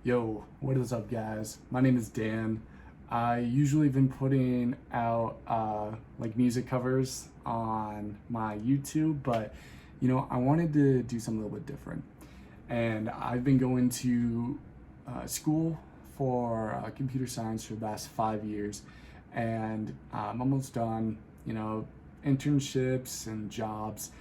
Yo, what is up, guys? My name is Dan. I usually been putting out like music covers on my YouTube, but I wanted to do something a little bit different. And I've been going to school for computer science for the last 5 years, and I'm almost done. Internships and jobs.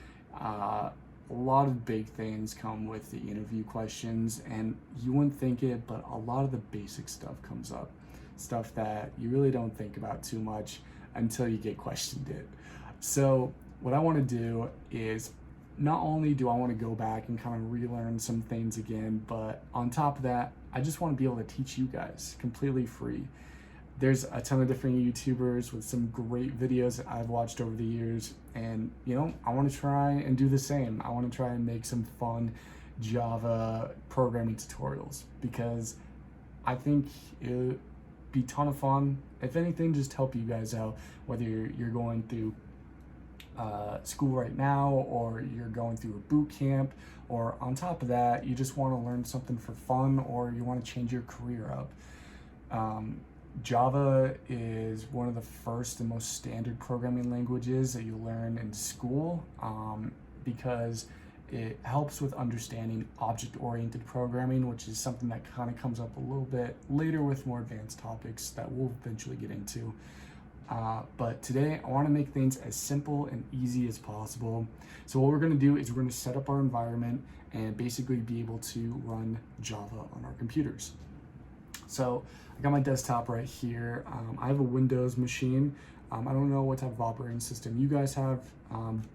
A lot of big things come with the interview questions, and you wouldn't think it, but a lot of the basic stuff comes up, stuff that you really don't think about too much until you get questioned it. So what I want to do is, not only do I want to go back and kind of relearn some things again, but on top of that, I just want to be able to teach you guys completely free. There's a ton of different YouTubers with some great videos that I've watched over the years, and I want to try and do the same. I want to try and make some fun Java programming tutorials because I think it'd be a ton of fun. If anything, just help you guys out, whether you're going through school right now, or you're going through a boot camp, or on top of that, you just want to learn something for fun, or you want to change your career up. Java is one of the first and most standard programming languages that you learn in school because it helps with understanding object-oriented programming, which is something that kind of comes up a little bit later with more advanced topics that we'll eventually get into. But today I want to make things as simple and easy as possible. So what we're going to do is we're going to set up our environment and basically be able to run Java on our computers. So I got my desktop right here. I have a Windows machine. I don't know what type of operating system you guys have,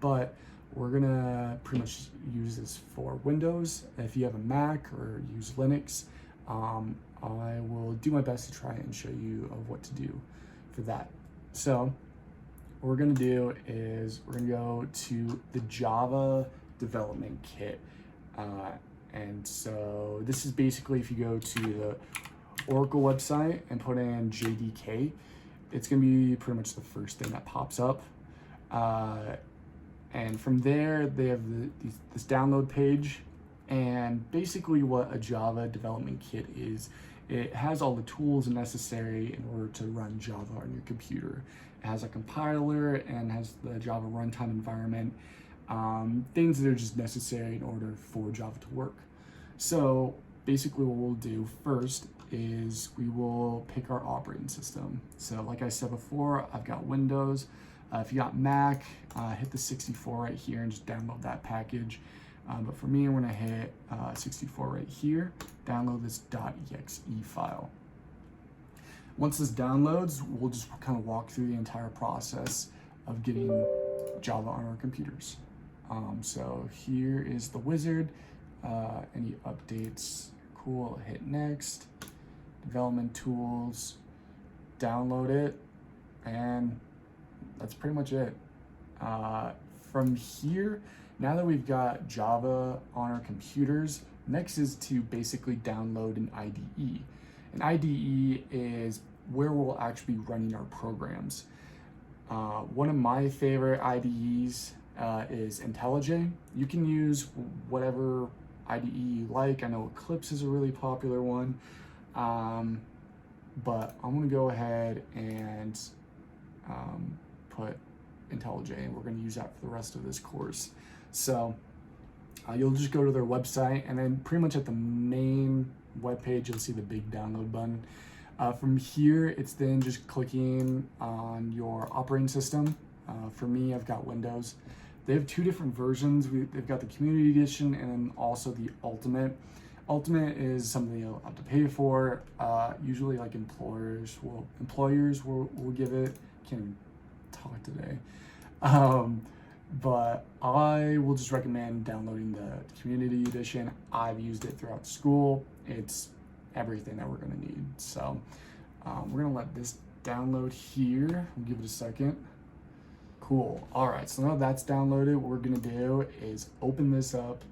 but we're gonna pretty much use this for Windows. If you have a Mac or use Linux, I will do my best to try and show you of what to do for that. So what we're gonna do is we're gonna go to the Java development kit. And so this is basically, if you go to the Oracle website and put in JDK, it's going to be pretty much the first thing that pops up. And from there, they have this download page. And basically what a Java development kit is, it has all the tools necessary in order to run Java on your computer. It has a compiler and has the Java runtime environment, things that are just necessary in order for Java to work. So basically what we'll do first is we will pick our operating system. So like I said before, I've got Windows. If you got Mac, hit the 64 right here and just download that package. But for me, I'm gonna hit 64 right here, download this .exe file. Once this downloads, we'll just kind of walk through the entire process of getting Java on our computers. So here is the wizard. Any updates? Cool, hit next. Development tools, download it, and that's pretty much it. From here, now that we've got Java on our computers, next is to basically download an IDE. An IDE is where we'll actually be running our programs. One of my favorite IDEs is IntelliJ. You can use whatever IDE you like. I know Eclipse is a really popular one. But I'm gonna go ahead and put IntelliJ, and we're gonna use that for the rest of this course. So you'll just go to their website, and then pretty much at the main webpage, you'll see the big download button. From here, it's then just clicking on your operating system. For me, I've got Windows. They have two different versions. They've got the Community Edition and then also the Ultimate. Ultimate is something you'll have to pay for. Usually, like employers will give it. Can't even talk today. But I will just recommend downloading the Community Edition. I've used it throughout school. It's everything that we're gonna need. So we're gonna let this download here. We'll give it a second. Cool. All right, so now that's downloaded, what we're gonna do is open this up,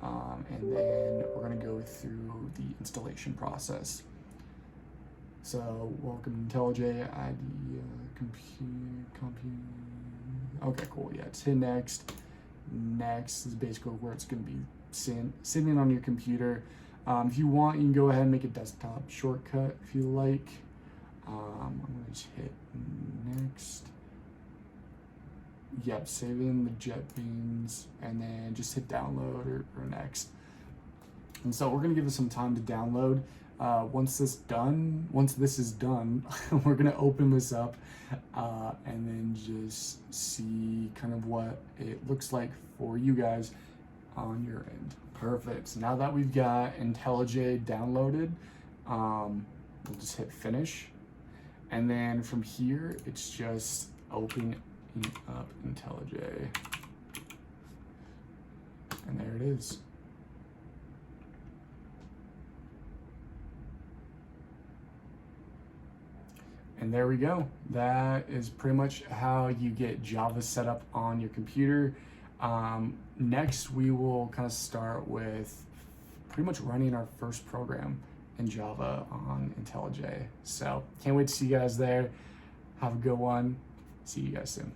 and then we're gonna go through the installation process. So welcome to IntelliJ, ID, compute. Okay, cool. Yeah, just hit next. Next is basically where it's gonna be sitting on your computer. If you want, you can go ahead and make a desktop shortcut if you like. I'm gonna just hit next. Yep, save in the JetBeans and then just hit download or next. And so we're gonna give it some time to download. Once this is done, we're gonna open this up and then just see kind of what it looks like for you guys on your end. Perfect. So now that we've got IntelliJ downloaded, we'll just hit finish. And then from here, it's just opening up IntelliJ. And there it is. And there we go. That is pretty much how you get Java set up on your computer. Next, we will kind of start with pretty much running our first program in Java on IntelliJ. So can't wait to see you guys there. Have a good one. See you guys soon.